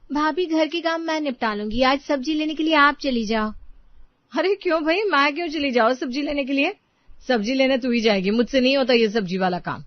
भाभी घर के काम मैं निपटा लूंगी, आज सब्जी लेने के लिए आप चली जाओ। अरे क्यों भाई, मैं क्यों चली जाओ सब्जी लेने के लिए? सब्जी लेने तू ही जाएगी, मुझसे नहीं होता ये सब्जी वाला काम।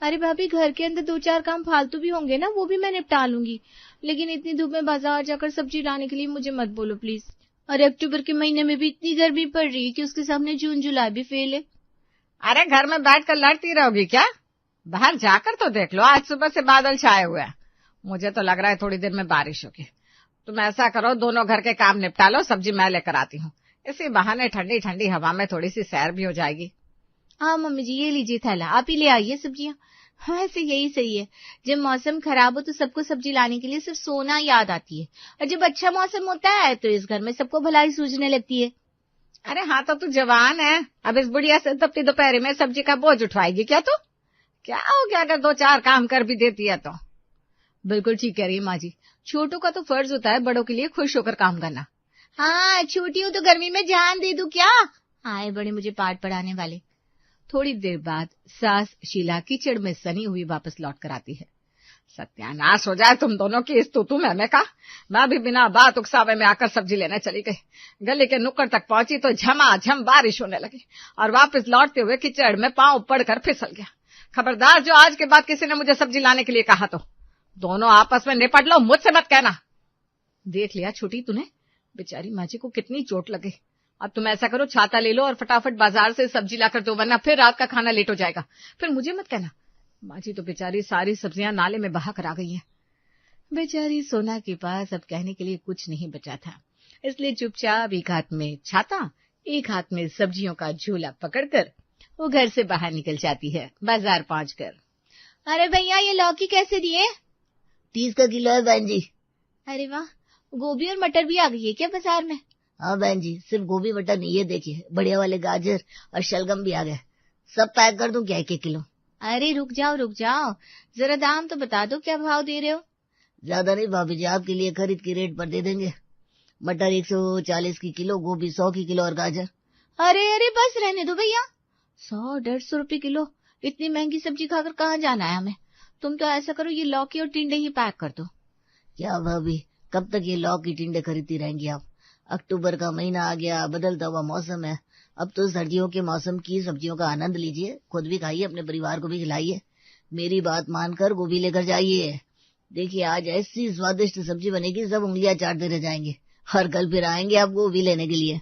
अरे भाभी घर के अंदर 2-4 काम फालतू भी होंगे ना, वो भी मैं निपटा लूंगी, लेकिन इतनी धूप में बाजार जाकर सब्जी लाने के लिए मुझे मत बोलो प्लीज। और अक्टूबर के महीने में भी इतनी गर्मी पड़ रही है कि उसके सामने जून जुलाई भी फेल है। अरे घर में बैठकर लड़ती रहोगी क्या? बाहर जाकर तो देख लो, आज सुबह से बादल छाए हुए हैं, मुझे तो लग रहा है थोड़ी देर में बारिश होगी। तुम ऐसा करो, दोनों घर के काम निपटा लो, सब्जी मैं लेकर आती हूँ, इसी बहाने ठंडी ठंडी हवा में थोड़ी सी सैर भी हो जाएगी। हाँ मम्मी जी, ये लीजिए थैला, आप ही ले आइए सब्जियां। वैसे यही सही है, जब मौसम खराब हो तो सबको सब्जी लाने के लिए सिर्फ सोना याद आती है, और जब अच्छा मौसम होता है तो इस घर में सबको भलाई सूझने लगती है। अरे हाँ, तो तू जवान है, अब इस बुढ़िया से तपती दोपहर में सब्जी का बोझ उठवाएगी क्या तू? क्या हो गया अगर 2-4 काम कर भी देती है तो? बिल्कुल ठीक कह रही है माँ जी, छोटों का तो फर्ज होता है बड़ों के लिए खुश होकर काम करना। हाँ छोटी हूँ तो गर्मी में जान दे दूं क्या? आए बड़े मुझे पाठ पढ़ाने वाले। थोड़ी देर बाद सास शीला कीचड़ में सनी हुई वापस लौट कर आती है। सत्यानाश हो जाए तुम दोनों की इस तू में का। मैं भी बिना बात उकसावे में आकर सब्जी लेने चली गई, गली के नुक्कड़ तक पहुंची तो झमाझम बारिश होने लगी और वापस लौटते हुए कीचड़ में पांव पड़कर फिसल गया। खबरदार, जो आज के बाद किसी ने मुझे सब्जी लाने के लिए कहा तो दोनों आपस में निपट लो, मुझसे मत कहना। देख लिया छोटी तूने, बेचारी माँ जी को कितनी चोट लगे। अब तुम ऐसा करो, छाता ले लो और फटाफट बाजार से सब्जी लाकर दो, वरना फिर रात का खाना लेट हो जाएगा, फिर मुझे मत कहना। माँ जी तो बेचारी सारी सब्जियां नाले में बहा कर आ गई हैं। बेचारी सोना के पास अब कहने के लिए कुछ नहीं बचा था, इसलिए चुपचाप एक हाथ में छाता एक हाथ में सब्जियों का झोला पकड़कर वो घर से बाहर निकल जाती है। बाजार पहुंचकर, अरे भैया ये लौकी कैसे दिए? 30 का किलो है बहन जी। अरे वाह, गोभी और मटर भी आ गई है क्या बाजार में? हाँ बहन जी, सिर्फ गोभी मटर नहीं, ये देखिए बढ़िया वाले गाजर और शलगम भी आ गए। सब पैक कर दूं क्या 1-1 किलो? अरे रुक जाओ, जरा दाम तो बता दो, क्या भाव दे रहे हो? ज्यादा नहीं भाभी जी, आपके लिए खरीद के रेट पर दे देंगे। मटर 140 की किलो, गोभी 100 की किलो और गाजर। अरे बस रहने दो भैया, 100-150 रुपए किलो, इतनी महंगी सब्जी खाकर कहाँ जाना है हमें। तुम तो ऐसा करो, ये लौकी और टिंडे ही पैक कर दो। क्या भाभी, कब तक ये लौकी टिंडे खरीदती रहेंगी आप? अक्टूबर का महीना आ गया, बदलता हुआ मौसम है, अब तो सर्दियों के मौसम की सब्जियों का आनंद लीजिए, खुद भी खाइए, अपने परिवार को भी खिलाइए। मेरी बात मानकर गोभी लेकर जाइए। देखिए आज ऐसी स्वादिष्ट सब्जी बनेगी, सब उंगलियां चाटते रह जाएंगे और कल फिर आएंगे आप गोभी लेने के लिए।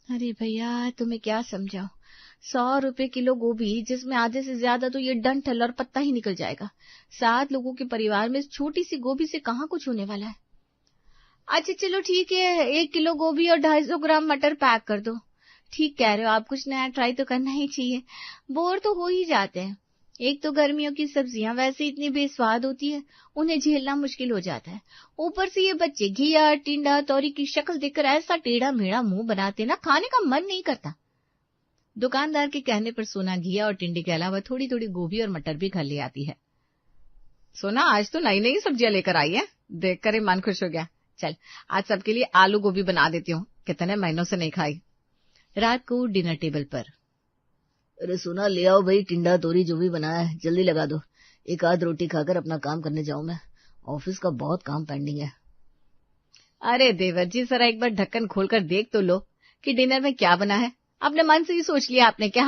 अरे भैया तुम्हें क्या समझाओ, 100 रुपए किलो गोभी, जिसमें आधे से ज्यादा तो ये डंठल और पत्ता ही निकल जाएगा। 7 लोगों के परिवार में इस छोटी सी गोभी से कहाँ कुछ होने वाला है। अच्छा चलो ठीक है, 1 किलो गोभी और 250 ग्राम मटर पैक कर दो। ठीक कह रहे हो आप, कुछ नया ट्राई तो करना ही चाहिए, बोर तो हो ही जाते हैं। एक तो गर्मियों की सब्जियां वैसे इतनी बेस्वाद होती है, उन्हें झेलना मुश्किल हो जाता है, ऊपर से ये बच्चे घिया टिंडा तौरी की शक्ल देखकर ऐसा टेढ़ा मेढ़ा मुंह बनाते ना, खाने का मन नहीं करता। दुकानदार के कहने पर सोना घिया और टिंडे के अलावा थोड़ी थोड़ी गोभी और मटर भी घर ले आती है। सोना आज तो नई नई सब्जियां लेकर आई है, देखकर ही मन खुश हो गया। चल आज सबके लिए आलू गोभी बना देती हूँ, कितने महीनों से नहीं खाई। रात को डिनर टेबल पर, अरे सोना ले आओ भाई, टिंडा तोरी जो भी बनाया है जल्दी लगा दो, एक आध रोटी खाकर अपना काम करने जाऊं मैं, ऑफिस का बहुत काम पेंडिंग है। अरे देवर जी, जरा एक बार ढक्कन खोलकर देख तो लो कि डिनर में क्या बना है। अपने मन से ही सोच लिया आपने कि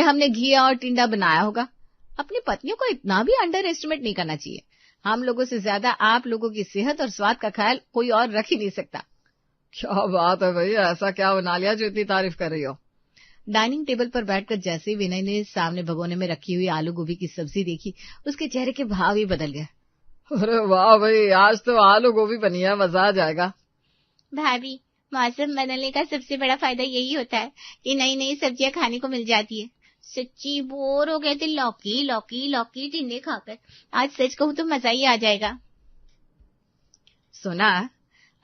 हमने घिया और टिंडा बनाया होगा। अपनी पत्नियों को इतना भी अंडर एस्टिमेट नहीं करना चाहिए। हम लोगों से ज्यादा आप लोगों की सेहत और स्वाद का ख्याल कोई और रख ही नहीं सकता। क्या बात है भैया, ऐसा क्या बना लिया जो इतनी तारीफ कर रही हो? डाइनिंग टेबल पर बैठकर जैसे ही विनय ने सामने भगोने में रखी हुई आलू गोभी की सब्जी देखी, उसके चेहरे के भाव ही बदल गए। अरे वाह भाई, आज तो आलू गोभी बनी है, मजा आ जाएगा। भाभी, मौसम बदलने का सबसे बड़ा फायदा यही होता है कि नई नई सब्जियां खाने को मिल जाती है। सच्ची बोर हो गए थे लौकी लौकी लौकी टिंडे खाकर, आज सच कहूं तो मजा ही आ जाएगा। सुना,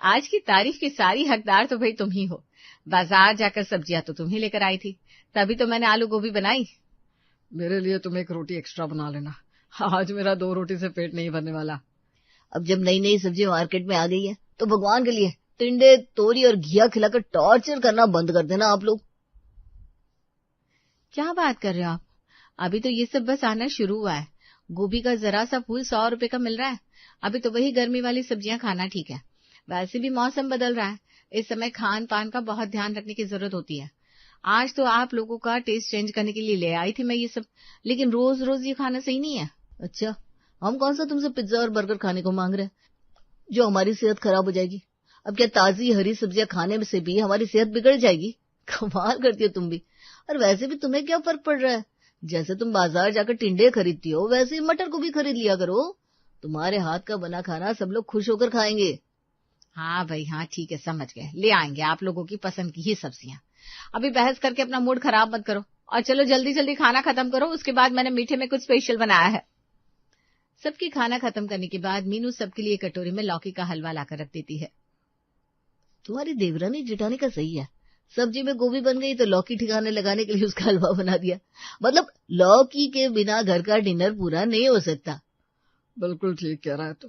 आज की तारीफ की सारी हकदार तो भाई तुम ही हो। बाजार जाकर सब्जियां तो तुम ही लेकर आई थी, तभी तो मैंने आलू गोभी बनाई। मेरे लिए तुम एक रोटी एक्स्ट्रा बना लेना, आज मेरा 2 रोटी से पेट नहीं भरने वाला। अब जब नई नई सब्जी मार्केट में आ गई है तो भगवान के लिए टिंडे तोरी और घिया खिलाकर टॉर्चर करना बंद कर देना आप लोग। क्या बात कर रहे हो आप? अभी तो ये सब बस आना शुरू हुआ है। गोभी का जरा सा फूल 100 रुपए का मिल रहा है अभी तो वही गर्मी वाली सब्जियां खाना ठीक है। वैसे भी मौसम बदल रहा है, इस समय खान पान का बहुत ध्यान रखने की जरूरत होती है। आज तो आप लोगों का टेस्ट चेंज करने के लिए ले आई थी मैं ये सब, लेकिन रोज रोज ये खाना सही नहीं है। अच्छा, हम कौन सा तुमसे पिज्जा और बर्गर खाने को मांग रहे हैं जो हमारी सेहत खराब हो जाएगी? अब क्या ताजी हरी सब्जियां खाने में से भी हमारी सेहत बिगड़ जाएगी? कमाल करती हो तुम भी। और वैसे भी तुम्हें क्या फर्क पड़ रहा है? जैसे तुम बाजार जाकर टिंडे खरीदती हो वैसे ही मटर को भी खरीद लिया करो। तुम्हारे हाथ का बना खाना सब लोग खुश होकर खाएंगे। हाँ भाई हाँ, ठीक है, समझ गए, ले आएंगे आप लोगों की पसंद की ही सब्जियां। अभी बहस करके अपना मूड खराब मत करो, और चलो जल्दी जल्दी खाना खत्म करो, उसके बाद मैंने मीठे में कुछ स्पेशल बनाया है। सबकी खाना खत्म करने के बाद मीनू सबके लिए कटोरी में लौकी का हलवा लाकर रख देती है। तुम्हारी देवरानी जिठानी का सही है, सब्जी में गोभी बन गई तो लौकी ठिकाने लगाने के लिए उसका हलवा बना दिया। मतलब लौकी के बिना घर का डिनर पूरा नहीं हो सकता। बिल्कुल ठीक कह रहा है तू।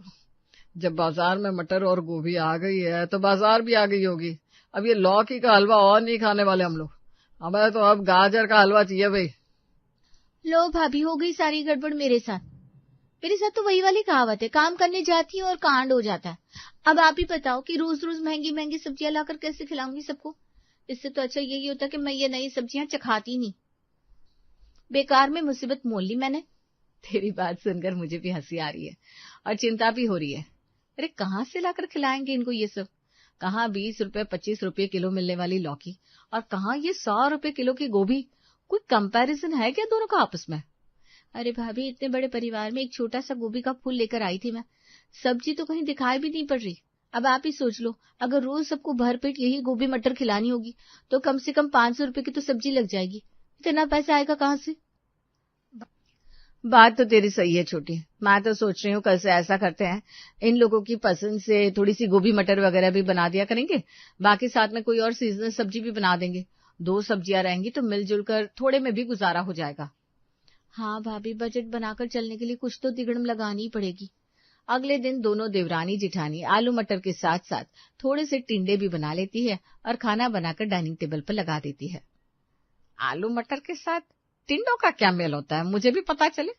जब बाजार में मटर और गोभी आ गई है तो बाजार भी आ गई होगी। अब ये लौकी का हलवा और नहीं खाने वाले हम लोग, हमें तो अब गाजर का हलवा चाहिए भाई। लो भाभी, हो गई सारी गड़बड़ मेरे साथ। मेरे साथ तो वही वाली कहावत है, काम करने जाती हूँ और कांड हो जाता है। अब आप ही बताओ कि रोज रोज महंगी महंगी सब्जियां लाकर कैसे खिलाऊंगी सबको। इससे तो अच्छा यही होता कि मैं ये नई सब्जियां चखाती नहीं। बेकार में मुसीबत मोल ली मैंने। तेरी बात सुनकर मुझे भी हंसी आ रही है और चिंता भी हो रही है। अरे कहाँ से लाकर खिलाएंगे इनको ये सब? कहाँ 20 रुपए 25 रुपए किलो मिलने वाली लौकी, और कहाँ ये 100 रुपए किलो की गोभी। कोई कंपैरिजन है क्या दोनों का आपस में? अरे भाभी, इतने बड़े परिवार में एक छोटा सा गोभी का फूल लेकर आई थी मैं, सब्जी तो कहीं दिखाई भी नहीं पड़ रही। अब आप ही सोच लो, अगर रोज सबको भरपेट यही गोभी मटर खिलानी होगी तो कम से कम 500 रुपए की तो सब्जी लग जाएगी। इतना पैसा आएगा कहाँ से? बात तो तेरी सही है छोटी। मैं तो सोच रही हूँ कल से ऐसा करते हैं, इन लोगों की पसंद से थोड़ी सी गोभी मटर वगैरह भी बना दिया करेंगे, बाकी साथ में कोई और सीजनल सब्जी भी बना देंगे। 2 सब्जियां रहेंगी तो मिलजुल कर थोड़े में भी गुजारा हो जाएगा। हाँ भाभी, बजट बनाकर चलने के लिए कुछ तो तिगड़म लगानी ही पड़ेगी। अगले दिन दोनों देवरानी जिठानी आलू मटर के साथ साथ थोड़े से टिंडे भी बना लेती है और खाना बनाकर डाइनिंग टेबल पर लगा देती है। आलू मटर के साथ टिंडों का क्या मेल होता है, मुझे भी पता चले।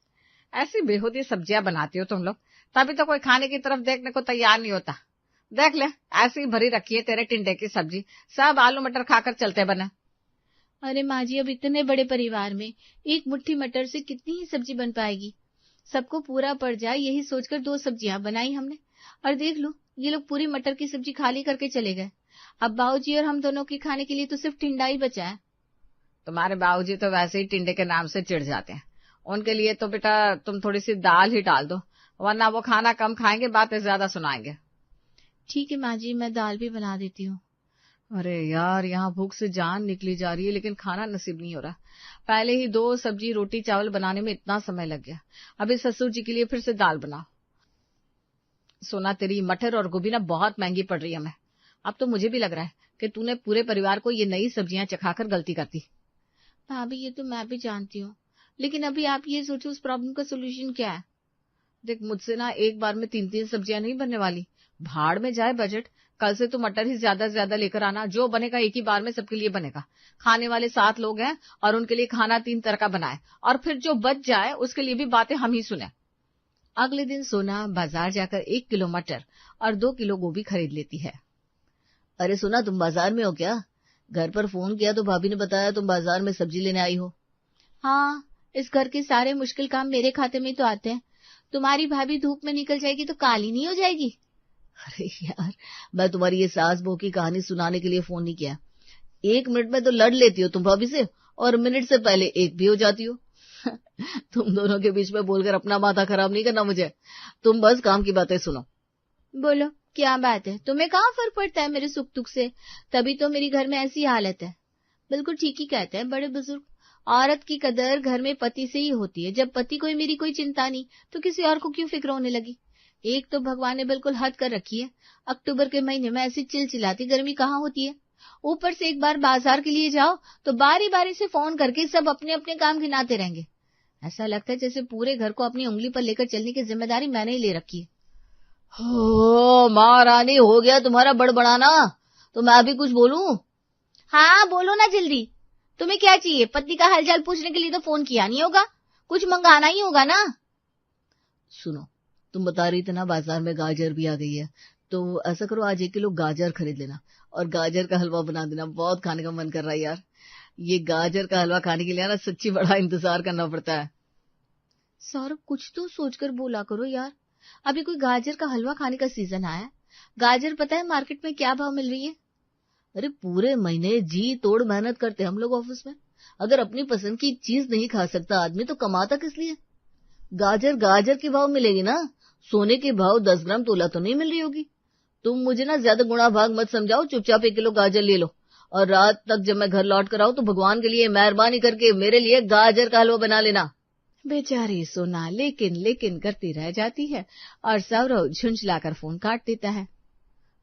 ऐसी बेहूदी सब्जियां बनाती हो तुम लोग, तभी तो कोई खाने की तरफ देखने को तैयार नहीं होता। देख ले, ऐसी ही भरी रखी है तेरे टिंडे की सब्जी, सब आलू मटर खाकर चलते बने। अरे माँ जी, अब इतने बड़े परिवार में एक मुट्ठी मटर से कितनी ही सब्जी बन पाएगी? सबको पूरा पड़ जाए यही सोचकर 2 सब्जियां बनाई हमने, और देख लो ये लोग पूरी मटर की सब्जी खाली करके चले गए। अब बाबूजी और हम दोनों के खाने के लिए तो सिर्फ टिंडा ही बचा है। तुम्हारे बाबूजी तो वैसे ही टिंडे के नाम से चिढ़ जाते हैं, उनके लिए तो बेटा तुम थोड़ी सी दाल ही डाल दो, वरना वो खाना कम खाएंगे, बातें ज्यादा सुनाएंगे। ठीक है माँ जी, मैं दाल भी बना देती हूँ। अरे यार, यहाँ भूख से जान निकली जा रही है लेकिन खाना नसीब नहीं हो रहा। पहले ही 2 सब्जी रोटी चावल बनाने में इतना समय लग गया, अभी ससुर जी के लिए फिर से दाल बनाओ। सोना, तेरी मटर और गोभी ना बहुत महंगी पड़ रही है हमें। अब तो मुझे भी लग रहा है कि तूने पूरे परिवार को ये नई सब्जियां चखाकर गलती कर दी। भाभी, ये तो मैं भी जानती हूँ, लेकिन अभी आप ये सोचो उस प्रॉब्लम का सोल्यूशन क्या है। देख, मुझसे ना एक बार में 3-3 सब्जियां नहीं बनने वाली। भाड़ में जाए बजट। कल से तो मटर ही ज्यादा से ज्यादा लेकर आना, जो बनेगा एक ही बार में सबके लिए बनेगा। खाने वाले 7 लोग हैं और उनके लिए खाना 3 तरह का बनाए, और फिर जो बच जाए उसके लिए भी बातें हम ही सुने। अगले दिन सोना बाजार जाकर 1 किलो मटर और 2 किलो गोभी खरीद लेती है। अरे सोना, तुम बाजार में हो क्या? घर पर फोन किया तो भाभी ने बताया तुम बाजार में सब्जी लेने आई हो। हाँ, इस घर के सारे मुश्किल काम मेरे खाते में तो आते हैं। तुम्हारी भाभी धूप में निकल जाएगी तो काली नहीं हो जाएगी? अरे यार, मैं तुम्हारी ये सास बहू की कहानी सुनाने के लिए फोन नहीं किया। 1 मिनट में तो लड़ लेती हो तुम भाभी से, और मिनट से पहले एक भी हो जाती हो। तुम दोनों के बीच में बोलकर अपना माथा खराब नहीं करना मुझे। तुम बस काम की बातें सुनो। बोलो, क्या बात है? तुम्हें कहाँ फर्क पड़ता है मेरे सुख दुख से? तभी तो मेरी घर में ऐसी हालत है। बिल्कुल ठीक ही कहते हैं बड़े बुजुर्ग, औरत की कदर घर में पति से ही होती है। जब पति को मेरी कोई चिंता नहीं तो किसी और को क्यों फिक्र होने लगी? एक तो भगवान ने बिल्कुल हद कर रखी है, अक्टूबर के महीने में ऐसी चिलचिलाती गर्मी कहाँ होती है। ऊपर से एक बार बाजार के लिए जाओ तो बारी बारी से फोन करके सब अपने अपने काम गिनाते रहेंगे। ऐसा लगता है जैसे पूरे घर को अपनी उंगली पर लेकर चलने की जिम्मेदारी मैंने ही ले रखी है। हो महारानी, हो गया तुम्हारा बड़बड़ाना, तो मैं अभी कुछ बोलूं? हाँ बोलो ना जल्दी। तुम्हें क्या चाहिए? पति का हालचाल पूछने के लिए तो फोन किया नहीं होगा, कुछ मंगाना ही होगा ना। सुनो, तुम बता रही थी ना बाजार में गाजर भी आ गई है, तो ऐसा करो आज 1 किलो गाजर खरीद लेना और गाजर का हलवा बना देना। बहुत खाने का मन कर रहा है यार। ये गाजर का हलवा खाने के लिए ना सच्ची बड़ा इंतजार करना पड़ता है। सौरभ कुछ तो सोचकर बोला करो यार, अभी कोई गाजर का हलवा खाने का सीजन आया? गाजर पता है मार्केट में क्या भाव मिल रही है? अरे पूरे महीने जी तोड़ मेहनत करते हम लोग ऑफिस में, अगर अपनी पसंद की चीज नहीं खा सकता आदमी तो कमाता किस लिए? गाजर गाजर के भाव मिलेगी ना, सोने के भाव 10 ग्राम तोला तो नहीं मिल रही होगी। तुम मुझे ना ज्यादा गुणा भाग मत समझाओ, चुपचाप 1 किलो गाजर ले लो और रात तक जब मैं घर लौट कर आऊं तो भगवान के लिए मेहरबानी करके मेरे लिए गाजर का हलवा बना लेना। बेचारी सोना लेकिन लेकिन करती रह जाती है और सौरभ झुंझलाकर फोन काट देता है।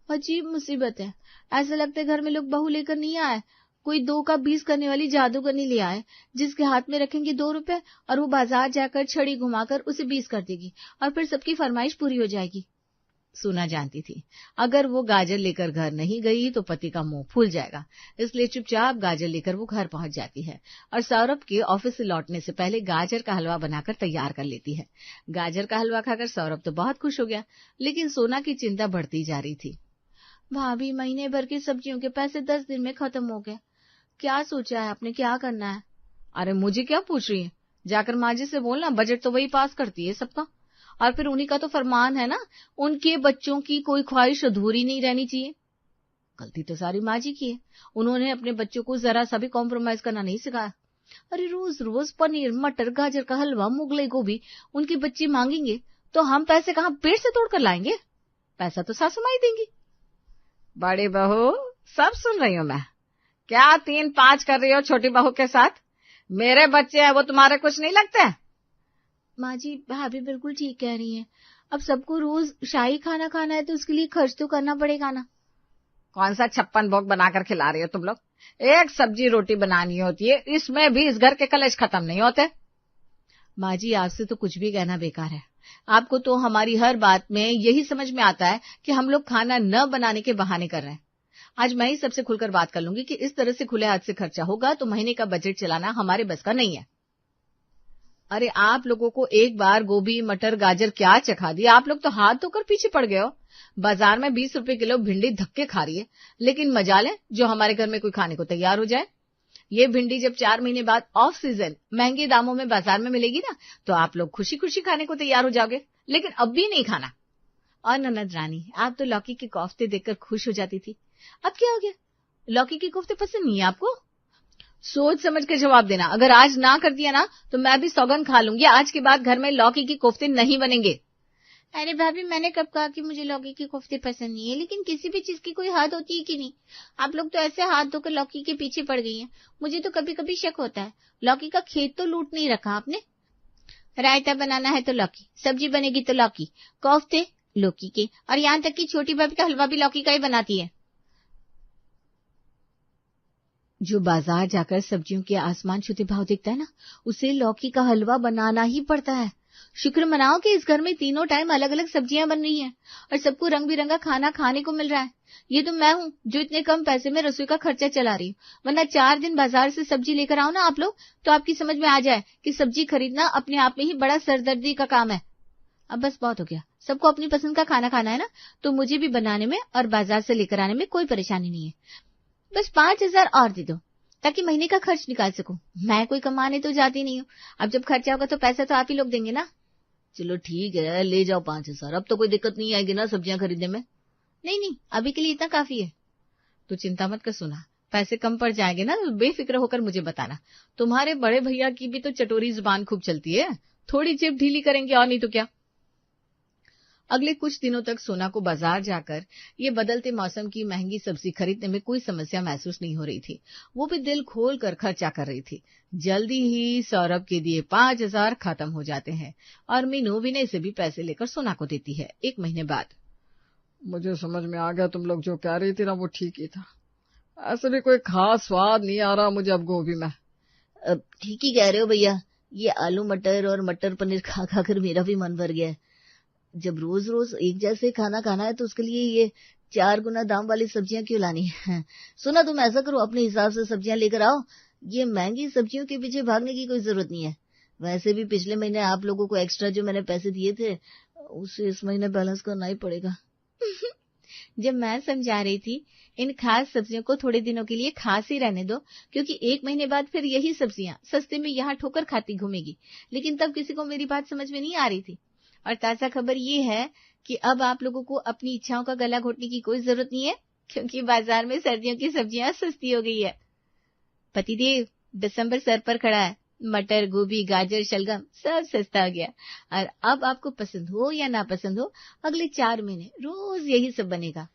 अजीब मुसीबत है, ऐसा लगता है घर में लोग बहू लेकर नहीं आए, कोई 2 का 20 करने वाली जादूगरनी ले आए, जिसके हाथ में रखेंगे 2 रुपए और वो बाजार जाकर छड़ी घुमाकर उसे 20 कर देगी और फिर सबकी फरमाइश पूरी हो जाएगी। सोना जानती थी अगर वो गाजर लेकर घर नहीं गई तो पति का मुंह फूल जाएगा, इसलिए चुपचाप गाजर लेकर वो घर पहुंच जाती है और सौरभ के ऑफिस से लौटने से पहले गाजर का हलवा बनाकर तैयार कर लेती है। गाजर का हलवा खाकर सौरभ तो बहुत खुश हो गया, लेकिन सोना की चिंता बढ़ती जा रही थी। भाभी, महीने भर की सब्जियों के पैसे 10 दिन में खत्म हो गए, क्या सोचा है आपने, क्या करना है? अरे मुझे क्या पूछ रही है, जाकर माँ जी से बोलना, बजट तो वही पास करती है सबका, और फिर उन्हीं का तो फरमान है ना, उनके बच्चों की कोई ख्वाहिश अधूरी नहीं रहनी चाहिए। गलती तो सारी माँ जी की है, उन्होंने अपने बच्चों को जरा सा भी कॉम्प्रोमाइज करना नहीं सिखाया। अरे रोज रोज पनीर, मटर, गाजर का हलवा, मुगलाई गोभी उनके बच्चे मांगेंगे तो हम पैसे कहाँ पेट से तोड़ कर लाएंगे? पैसा तो सासू माँ ही देंगी। बड़ी बहू, सब सुन रही हूँ मैं, क्या 3-5 कर रही हो छोटी बहू के साथ? मेरे बच्चे हैं वो तुम्हारे कुछ नहीं लगते? माँ जी, भाभी बिल्कुल ठीक कह रही हैं, अब सबको रोज शाही खाना खाना है तो उसके लिए खर्च तो करना पड़ेगा ना। कौन सा 56 भोग बनाकर खिला रही हो तुम लोग? एक सब्जी रोटी बनानी होती है, इसमें भी इस घर के कलेश खत्म नहीं होते। माँ जी, आपसे तो कुछ भी कहना बेकार है, आपको तो हमारी हर बात में यही समझ में आता है कि हम लोग खाना न बनाने के बहाने कर रहे हैं। आज मैं ही सबसे खुलकर बात कर लूंगी कि इस तरह से खुले हाथ से खर्चा होगा तो महीने का बजट चलाना हमारे बस का नहीं है। अरे आप लोगों को एक बार गोभी, मटर, गाजर क्या चखा दिया, आप लोग तो हाथ धोकर पीछे पड़ गए हो। बाजार में 20 रुपए किलो भिंडी धक्के खा रही है, लेकिन मजा लें जो हमारे घर में कोई खाने को तैयार हो जाए। ये भिंडी जब 4 महीने बाद ऑफ सीजन महंगे दामों में बाजार में मिलेगी ना, तो आप लोग खुशी खुशी खाने को तैयार हो जाओगे, लेकिन अब भी नहीं खाना। और ननद रानी, आप तो लौकी के कोफ्ते देखकर खुश हो जाती थी, अब क्या हो गया? लौकी के कोफ्ते पसंद नहीं है आपको? सोच समझ के जवाब देना, अगर आज ना कर दिया ना तो मैं भी सौगंध खा लूंगी, आज के बाद घर में लौकी के कोफ्ते नहीं बनेंगे। अरे भाभी, मैंने कब कहा कि मुझे लौकी के कोफ्ते पसंद नहीं है, लेकिन किसी भी चीज की कोई हद होती है कि नहीं? आप लोग तो ऐसे हाथ धोकर लौकी के पीछे पड़ गई हैं, मुझे तो कभी कभी शक होता है, लौकी का खेत तो लूट नहीं रखा आपने। रायता बनाना है तो लौकी, सब्जी बनेगी तो लौकी, कोफ्ते लौकी के, और यहाँ तक कि छोटी भाभी का हलवा भी लौकी का ही बनाती है। जो बाजार जाकर सब्जियों के आसमान छूते भाव देखता है ना, उसे लौकी का हलवा बनाना ही पड़ता है। शुक्र मनाओ कि इस घर में तीनों टाइम अलग अलग सब्जियां बन रही हैं और सबको रंग बिरंगा खाना खाने को मिल रहा है। ये तो मैं हूँ जो इतने कम पैसे में रसोई का खर्चा चला रही हूँ, वरना 4 दिन बाजार से सब्जी लेकर आओ ना आप लोग, तो आपकी समझ में आ जाए कि सब्जी खरीदना अपने आप में ही बड़ा सरदर्दी का काम है। अब बस बहुत हो गया, सबको अपनी पसंद का खाना खाना है ना, तो मुझे भी बनाने में और बाजार से लेकर आने में कोई परेशानी नहीं है। बस 5,000 और दे दो ताकि महीने का खर्च निकाल सकूं। मैं कोई कमाने तो जाती नहीं हूँ, अब जब खर्चा होगा तो पैसा तो आप ही लोग देंगे ना। चलो ठीक है, ले जाओ 5,000, अब तो कोई दिक्कत नहीं आएगी ना सब्जियां खरीदने में? नहीं, अभी के लिए इतना काफी है। तो चिंता मत कर सोना, पैसे कम पड़ जाएंगे ना तो बेफिक्र होकर मुझे बताना। तुम्हारे बड़े भैया की भी तो चटोरी जुबान खूब चलती है, थोड़ी जेब ढीली करेंगे और नहीं तो क्या। अगले कुछ दिनों तक सोना को बाजार जाकर ये बदलते मौसम की महंगी सब्जी खरीदने में कोई समस्या महसूस नहीं हो रही थी। वो भी दिल खोल कर खर्चा कर रही थी। जल्दी ही सौरभ के दिए 5,000 खत्म हो जाते हैं और मीनू विनय से भी पैसे लेकर सोना को देती है 1 महीने बाद। मुझे समझ में आ गया, तुम लोग जो कह रही थी ना वो ठीक ही था, ऐसे भी कोई खास स्वाद नहीं आ रहा मुझे अब गोभी में। ठीक ही कह रहे हो भैया, ये आलू मटर और मटर पनीर खा खा कर मेरा भी मन भर गया है। जब रोज रोज एक जैसे खाना खाना है तो उसके लिए ये 4 गुना दाम वाली सब्जियां क्यों लानी है? सुना, तुम ऐसा करो, अपने हिसाब से सब्जियां लेकर आओ, ये महंगी सब्जियों के पीछे भागने की कोई जरूरत नहीं है। वैसे भी पिछले महीने आप लोगों को एक्स्ट्रा जो मैंने पैसे दिए थे उसे इस महीने बैलेंस करना ही पड़ेगा। जब मैं समझा रही थी इन खास सब्जियों को थोड़े दिनों के लिए खास ही रहने दो, क्योंकि 1 महीने बाद फिर यही सब्जियां सस्ते में यहाँ ठोकर खाती घूमेगी, लेकिन तब किसी को मेरी बात समझ में नहीं आ रही थी। और ताजा खबर ये है कि अब आप लोगों को अपनी इच्छाओं का गला घोटने की कोई जरूरत नहीं है, क्योंकि बाजार में सर्दियों की सब्जियां सस्ती हो गई है। पतिदेव, दिसंबर सर पर खड़ा है। मटर, गोभी, गाजर, शलगम सब सस्ता हो गया। और अब आपको पसंद हो या ना पसंद हो, अगले 4 महीने रोज यही सब बनेगा।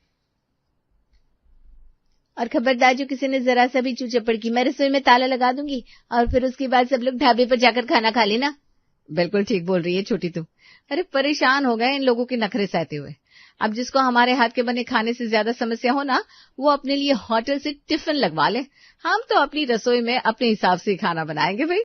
और खबरदार, जो किसी ने जरा सा भी चू चपड़ की, मैं रसोई में ताला लगा दूंगी और फिर उसके बाद सब लोग ढाबे पर जाकर खाना खा लेना। बिल्कुल ठीक बोल रही है छोटी तुम। अरे परेशान हो गए इन लोगों के नखरे सहते हुए। अब जिसको हमारे हाथ के बने खाने से ज्यादा समस्या हो ना, वो अपने लिए होटल से टिफिन लगवा ले। हम तो अपनी रसोई में अपने हिसाब से खाना बनाएंगे भाई।